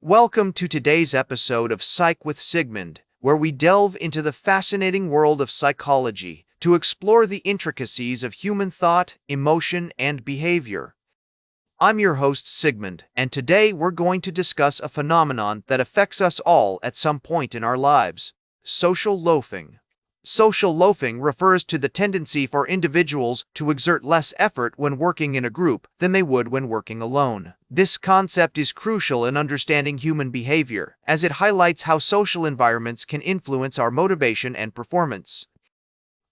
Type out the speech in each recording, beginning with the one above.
Welcome to today's episode of Psych with Sigmund, where we delve into the fascinating world of psychology to explore the intricacies of human thought, emotion, and behavior. I'm your host, Sigmund, and today we're going to discuss a phenomenon that affects us all at some point in our lives: social loafing. Social loafing refers to the tendency for individuals to exert less effort when working in a group than they would when working alone. This concept is crucial in understanding human behavior, as it highlights how social environments can influence our motivation and performance.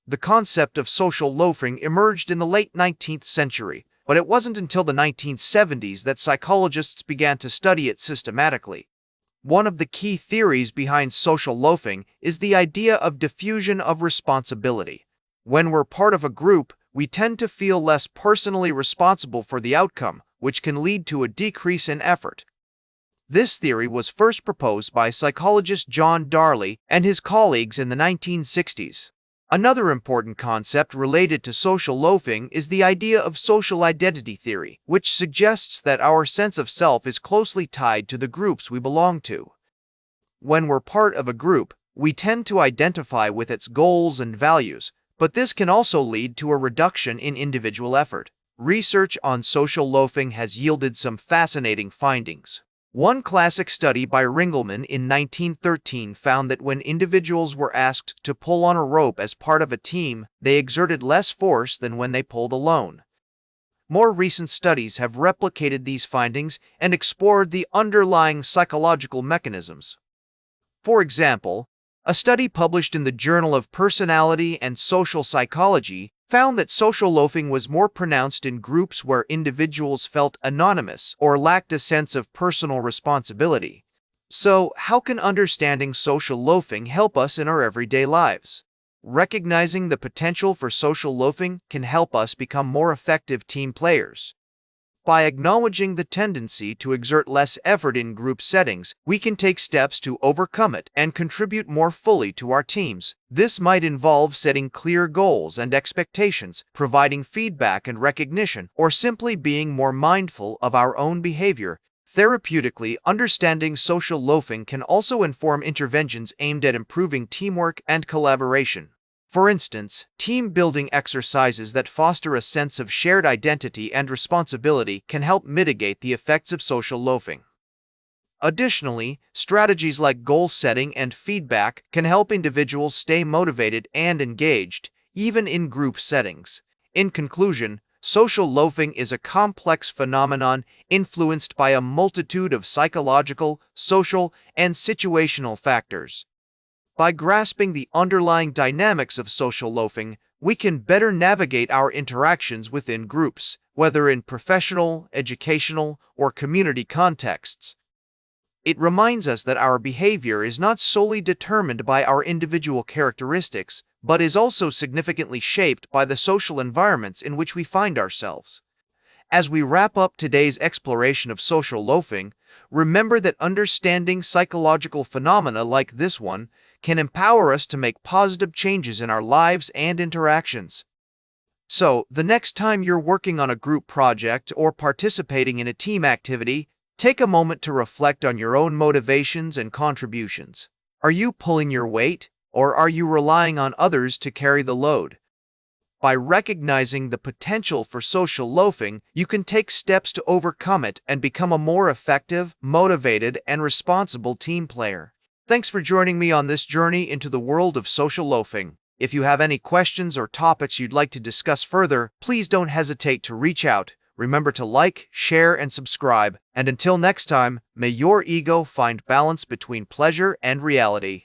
The concept of social loafing emerged in the late 19th century, but it wasn't until the 1970s that psychologists began to study it systematically. One of the key theories behind social loafing is the idea of diffusion of responsibility. When we're part of a group, we tend to feel less personally responsible for the outcome, which can lead to a decrease in effort. This theory was first proposed by psychologist John Darley and his colleagues in the 1960s. Another important concept related to social loafing is the idea of social identity theory, which suggests that our sense of self is closely tied to the groups we belong to. When we're part of a group, we tend to identify with its goals and values, but this can also lead to a reduction in individual effort. Research on social loafing has yielded some fascinating findings. One classic study by Ringelmann in 1913 found that when individuals were asked to pull on a rope as part of a team, they exerted less force than when they pulled alone. More recent studies have replicated these findings and explored the underlying psychological mechanisms. For example, a study published in the Journal of Personality and Social Psychology found that social loafing was more pronounced in groups where individuals felt anonymous or lacked a sense of personal responsibility. So, how can understanding social loafing help us in our everyday lives? Recognizing the potential for social loafing can help us become more effective team players. By acknowledging the tendency to exert less effort in group settings, we can take steps to overcome it and contribute more fully to our teams. This might involve setting clear goals and expectations, providing feedback and recognition, or simply being more mindful of our own behavior. Therapeutically, understanding social loafing can also inform interventions aimed at improving teamwork and collaboration. For instance, team-building exercises that foster a sense of shared identity and responsibility can help mitigate the effects of social loafing. Additionally, strategies like goal setting and feedback can help individuals stay motivated and engaged, even in group settings. In conclusion, social loafing is a complex phenomenon influenced by a multitude of psychological, social, and situational factors. By grasping the underlying dynamics of social loafing, we can better navigate our interactions within groups, whether in professional, educational, or community contexts. It reminds us that our behavior is not solely determined by our individual characteristics, but is also significantly shaped by the social environments in which we find ourselves. As we wrap up today's exploration of social loafing, remember that understanding psychological phenomena like this one can empower us to make positive changes in our lives and interactions. So, the next time you're working on a group project or participating in a team activity, take a moment to reflect on your own motivations and contributions. Are you pulling your weight, or are you relying on others to carry the load? By recognizing the potential for social loafing, you can take steps to overcome it and become a more effective, motivated, and responsible team player. Thanks for joining me on this journey into the world of social loafing. If you have any questions or topics you'd like to discuss further, please don't hesitate to reach out. Remember to like, share, and subscribe. And until next time, may your ego find balance between pleasure and reality.